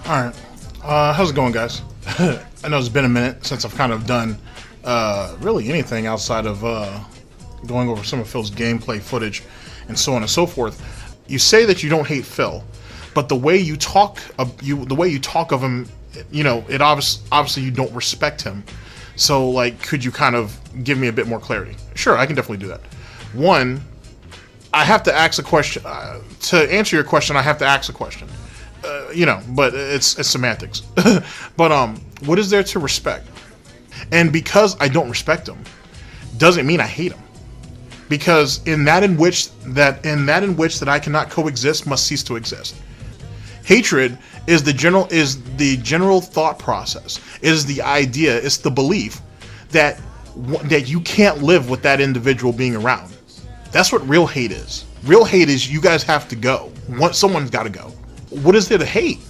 Alright, how's it going, guys? I know it's been a minute since I've kind of done really anything outside of going over some of Phil's gameplay footage and so on and so forth. You say that you don't hate Phil, but the way you talk of him, you know, it obviously you don't respect him. So, like, could you kind of give me a bit more clarity? Sure, I can definitely do that. One, I have to ask a question. To answer your question, I have to ask a question. You know, but it's semantics. But what is there to respect? And because I don't respect him, doesn't mean I hate him. Because in that in which that I cannot coexist must cease to exist. Hatred is the general thought process. It is the idea. It's the belief that you can't live with that individual being around. That's what real hate is. Real hate is you guys have to go. Someone's got to go. What is there to hate?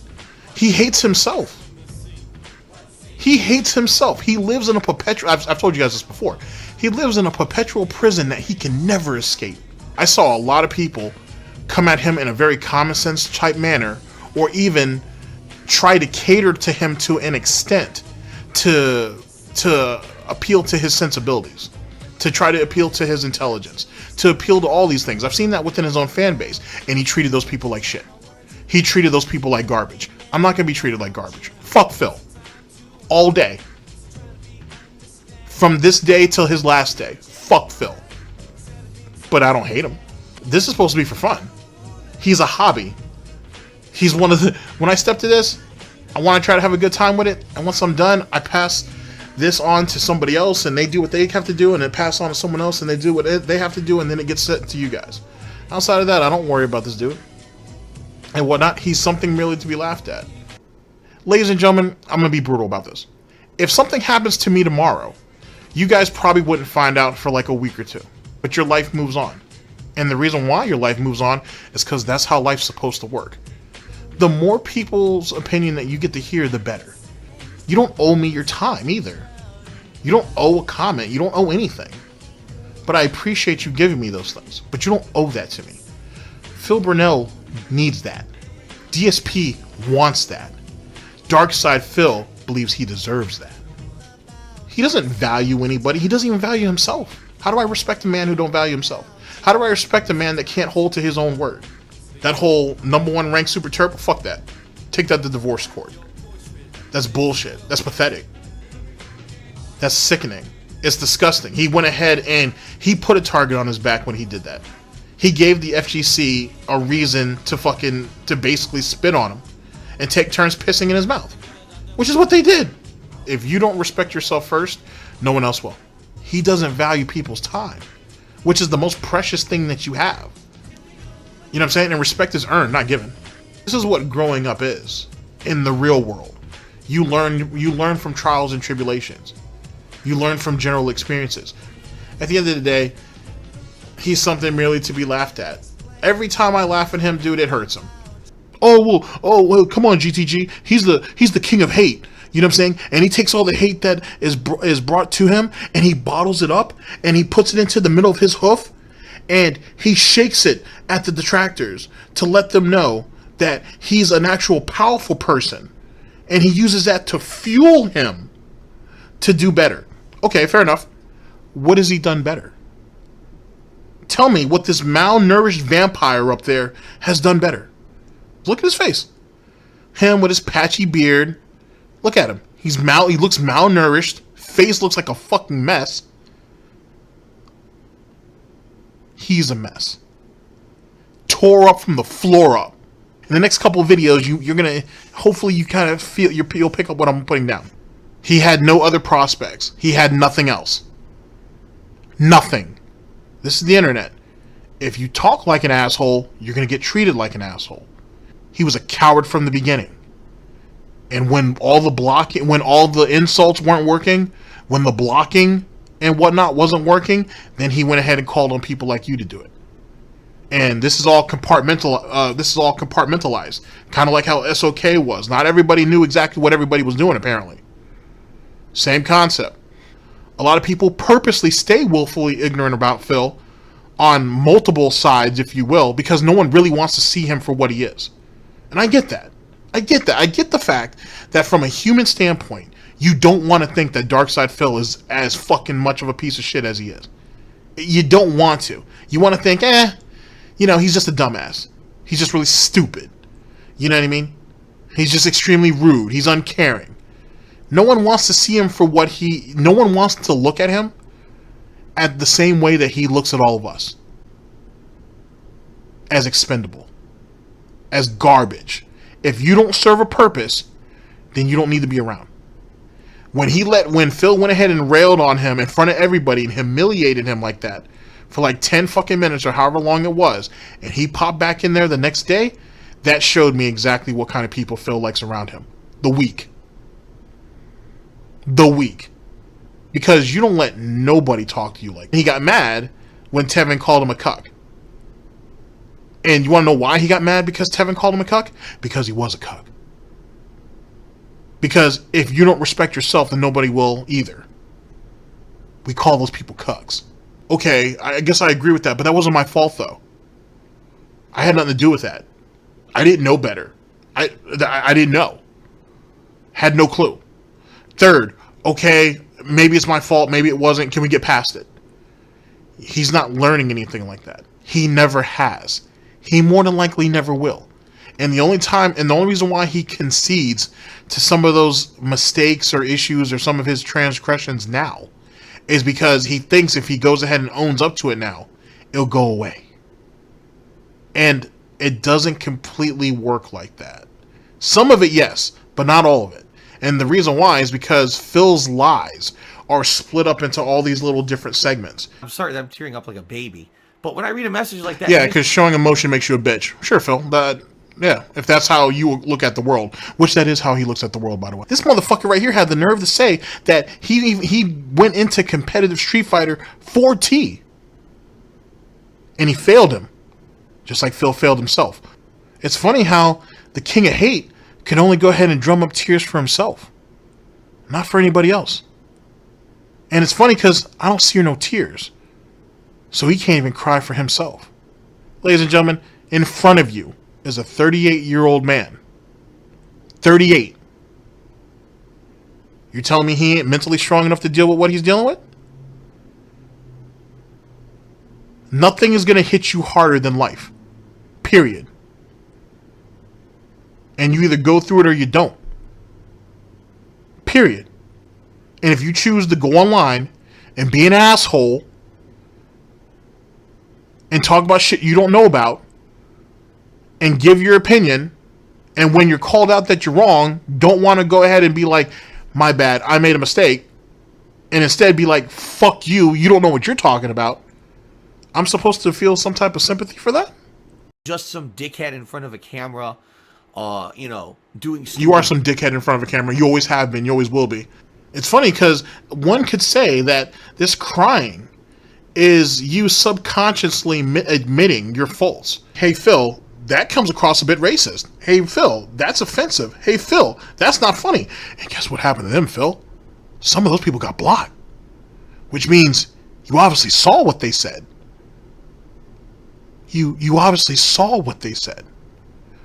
He hates himself. He hates himself. He lives in a perpetual... I've told you guys this before. He lives in a perpetual prison that he can never escape. I saw a lot of people come at him in a very common sense type manner, or even try to cater to him to an extent to appeal to his sensibilities, to try to appeal to his intelligence, to appeal to all these things. I've seen that within his own fan base, and he treated those people like shit. He treated those people like garbage. I'm not going to be treated like garbage. Fuck Phil. All day. From this day till his last day. Fuck Phil. But I don't hate him. This is supposed to be for fun. He's a hobby. He's one of the... When I step to this, I want to try to have a good time with it. And once I'm done, I pass this on to somebody else, and they do what they have to do, and then pass on to someone else, and they do what they have to do, and then it gets sent to you guys. Outside of that, I don't worry about this dude and whatnot. He's something really to be laughed at. Ladies and gentlemen, I'm going to be brutal about this. If something happens to me tomorrow, you guys probably wouldn't find out for like a week or two. But your life moves on. And the reason why your life moves on is because that's how life's supposed to work. The more people's opinion that you get to hear, the better. You don't owe me your time either. You don't owe a comment. You don't owe anything. But I appreciate you giving me those things. But you don't owe that to me. Phil Burnell needs that. DSP wants that. Darkside Phil believes he deserves that. He doesn't value anybody. He doesn't even value himself. How do I respect a man who don't value himself? How do I respect a man that can't hold to his own word? That whole #1 ranked super turbo, fuck that. Take that to divorce court. That's bullshit. That's pathetic. That's sickening. It's disgusting. He went ahead and he put a target on his back when he did that. He gave the FGC a reason to basically spit on him and take turns pissing in his mouth, which is what they did. If you don't respect yourself first, no one else will. He doesn't value people's time, which is the most precious thing that you have. You know what I'm saying? And respect is earned, not given. This is what growing up is in the real world. You learn from trials and tribulations. You learn from general experiences. At the end of the day, he's something merely to be laughed at. Every time I laugh at him, dude, it hurts him. Oh well, come on, GTG. He's the king of hate. You know what I'm saying? And he takes all the hate that is brought to him, and he bottles it up, and he puts it into the middle of his hoof, and he shakes it at the detractors to let them know that he's an actual powerful person, and he uses that to fuel him to do better. Okay, fair enough. What has he done better? Tell me what this malnourished vampire up there has done better. Look at his face. Him with his patchy beard. Look at him. He looks malnourished. Face looks like a fucking mess. He's a mess. Tore up from the floor up. In the next couple of videos, you're gonna hopefully you kind of feel you'll pick up what I'm putting down. He had no other prospects. He had nothing else. Nothing. This is the internet. If you talk like an asshole, you're gonna get treated like an asshole. He was a coward from the beginning. And when all the insults weren't working, when the blocking and whatnot wasn't working, then he went ahead and called on people like you to do it. And this is all compartmentalized, kind of like how SOK was. Not everybody knew exactly what everybody was doing, apparently. Same concept. A lot of people purposely stay willfully ignorant about Phil on multiple sides, if you will, because no one really wants to see him for what he is. And I get that. I get that. I get the fact that from a human standpoint, you don't want to think that Darkside Phil is as fucking much of a piece of shit as he is. You don't want to. You want to think, he's just a dumbass. He's just really stupid. You know what I mean? He's just extremely rude. He's uncaring. No one wants to see him for what no one wants to look at him at the same way that he looks at all of us. As expendable. As garbage. If you don't serve a purpose, then you don't need to be around. When Phil went ahead and railed on him in front of everybody and humiliated him like that for like 10 fucking minutes or however long it was, and he popped back in there the next day, that showed me exactly what kind of people Phil likes around him. The weak. The weak. Because you don't let nobody talk to you like that. He got mad when Tevin called him a cuck. And you want to know why he got mad because Tevin called him a cuck? Because he was a cuck. Because if you don't respect yourself, then nobody will either. We call those people cucks. Okay, I guess I agree with that, but that wasn't my fault, though. I had nothing to do with that. I didn't know better. I didn't know. Had no clue. Third, okay, maybe it's my fault, maybe it wasn't. Can we get past it? He's not learning anything like that. He never has. He more than likely never will. And the only reason why he concedes to some of those mistakes or issues or some of his transgressions now is because he thinks if he goes ahead and owns up to it now, it'll go away. And it doesn't completely work like that. Some of it, yes, but not all of it. And the reason why is because Phil's lies are split up into all these little different segments. I'm sorry that I'm tearing up like a baby. But when I read a message like that... Yeah, because showing emotion makes you a bitch. Sure, Phil. Yeah, if that's how you look at the world. Which that is how he looks at the world, by the way. This motherfucker right here had the nerve to say that he went into competitive Street Fighter for T. And he failed him. Just like Phil failed himself. It's funny how the King of Hate can only go ahead and drum up tears for himself. Not for anybody else. And it's funny because I don't see no tears. So he can't even cry for himself. Ladies and gentlemen, in front of you is a 38-year-old man. 38. You're telling me he ain't mentally strong enough to deal with what he's dealing with? Nothing is going to hit you harder than life. Period. And you either go through it or you don't. Period. And if you choose to go online and be an asshole and talk about shit you don't know about and give your opinion, and when you're called out that you're wrong, don't want to go ahead and be like, my bad, I made a mistake, and instead be like, fuck you, you don't know what you're talking about, I'm supposed to feel some type of sympathy for that? Just some dickhead in front of a camera, doing... You are some dickhead in front of a camera. You always have been. You always will be. It's funny because one could say that this crying is you subconsciously admitting your faults. Hey, Phil, that comes across a bit racist. Hey, Phil, that's offensive. Hey, Phil, that's not funny. And guess what happened to them, Phil? Some of those people got blocked. Which means you obviously saw what they said. You obviously saw what they said.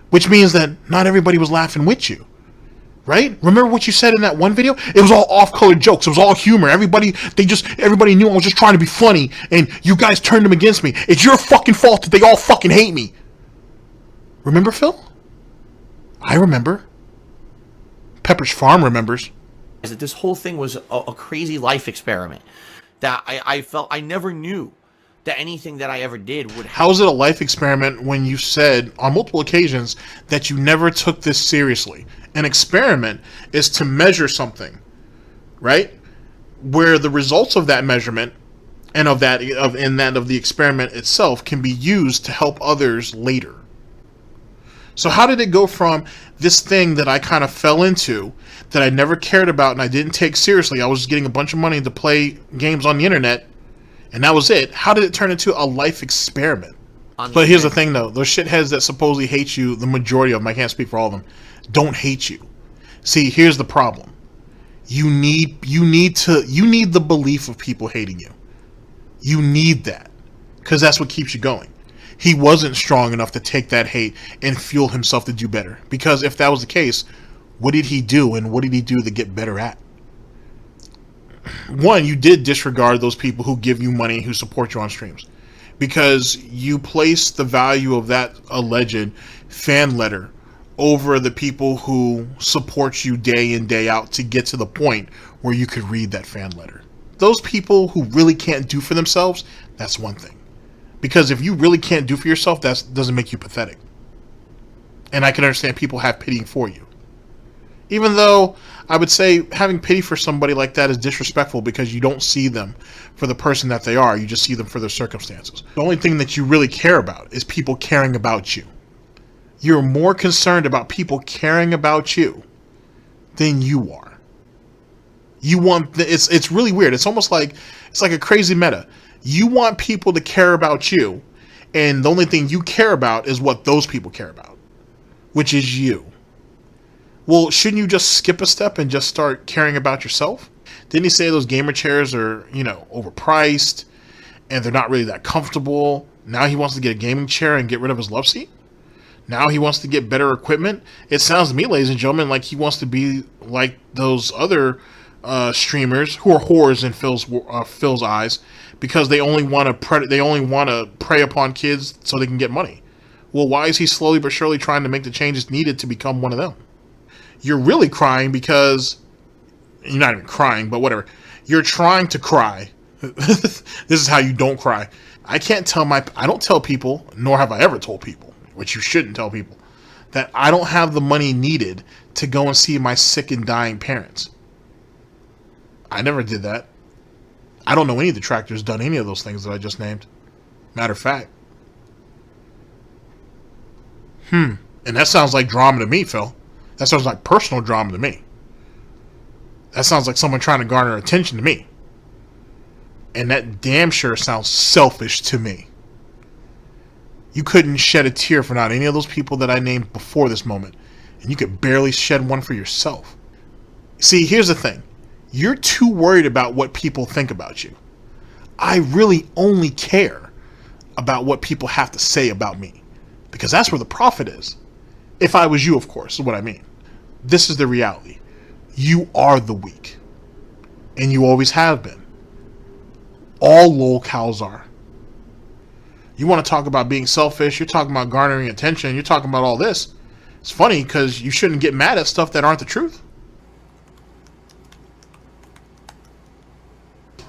Which means that not everybody was laughing with you. Right? Remember what you said in that one video? It was all off-color jokes. It was all humor. Everybody knew I was just trying to be funny, and you guys turned them against me. It's your fucking fault that they all fucking hate me. Remember, Phil? I remember. Pepper's Farm remembers. That this whole thing was a crazy life experiment. That I felt I never knew that anything that I ever did would happen. How is it a life experiment when you said on multiple occasions that you never took this seriously? An experiment is to measure something, right? Where the results of that measurement and of the experiment itself can be used to help others later. So how did it go from this thing that I kind of fell into that I never cared about and I didn't take seriously? I was just getting a bunch of money to play games on the internet, and that was it. How did it turn into a life experiment? But here's the thing, though. Those shitheads that supposedly hate you, the majority of them, I can't speak for all of them, don't hate you. See, here's the problem. You need the belief of people hating you. You need that, because that's what keeps you going. he wasn't strong enough to take that hate and fuel himself to do better. Because if that was the case, what did he do, and what did he do to get better at? One, you did disregard those people who give you money, who support you on streams, because you place the value of that alleged fan letter over the people who support you day in, day out to get to the point where you could read that fan letter. Those people who really can't do for themselves, that's one thing. Because if you really can't do for yourself, that doesn't make you pathetic. And I can understand people have pity for you. Even though I would say having pity for somebody like that is disrespectful, because you don't see them for the person that they are. You just see them for their circumstances. The only thing that you really care about is people caring about you. You're more concerned about people caring about you than you are. You want it's really weird. It's almost like it's like a crazy meta. You want people to care about you, and the only thing you care about is what those people care about, which is you. Well, shouldn't you just skip a step and just start caring about yourself? Didn't he say those gamer chairs are, overpriced and they're not really that comfortable? Now he wants to get a gaming chair and get rid of his love seat? Now he wants to get better equipment? It sounds to me, ladies and gentlemen, like he wants to be like those other streamers who are whores in Phil's eyes, because they only want to prey upon kids so they can get money. Well, why is he slowly but surely trying to make the changes needed to become one of them? You're really crying because you're not even crying, but whatever. You're trying to cry. This is how you don't cry. I don't tell people, nor have I ever told people, which you shouldn't tell people, that I don't have the money needed to go and see my sick and dying parents. I never did that. I don't know any detractors done any of those things that I just named. Matter of fact. And that sounds like drama to me, Phil. That sounds like personal drama to me. That sounds like someone trying to garner attention to me. And that damn sure sounds selfish to me. You couldn't shed a tear for not any of those people that I named before this moment. And you could barely shed one for yourself. See, here's the thing. You're too worried about what people think about you. I really only care about what people have to say about me. Because that's where the profit is. If I was you, of course, is what I mean. This is the reality. You are the weak. And you always have been. All lolcows are. You want to talk about being selfish, you're talking about garnering attention, you're talking about all this. It's funny because you shouldn't get mad at stuff that aren't the truth.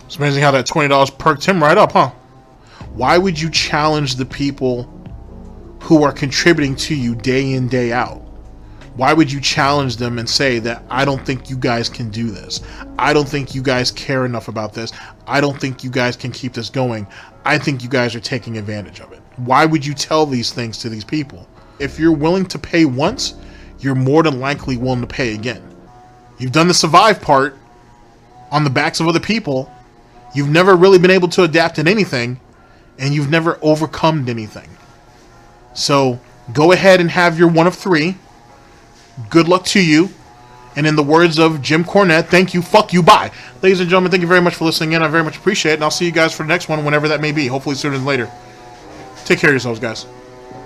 It's amazing how that $20 perked him right up, huh? Why would you challenge the people who are contributing to you day in, day out? Why would you challenge them and say that I don't think you guys can do this? I don't think you guys care enough about this. I don't think you guys can keep this going. I think you guys are taking advantage of it. Why would you tell these things to these people? If you're willing to pay once, you're more than likely willing to pay again. You've done the survive part on the backs of other people. You've never really been able to adapt in anything, and you've never overcome anything. So go ahead and have your one of three. Good luck to you. And in the words of Jim Cornette, thank you, fuck you, bye. Ladies and gentlemen, thank you very much for listening in. I very much appreciate it. And I'll see you guys for the next one, whenever that may be. Hopefully sooner than later. Take care of yourselves, guys.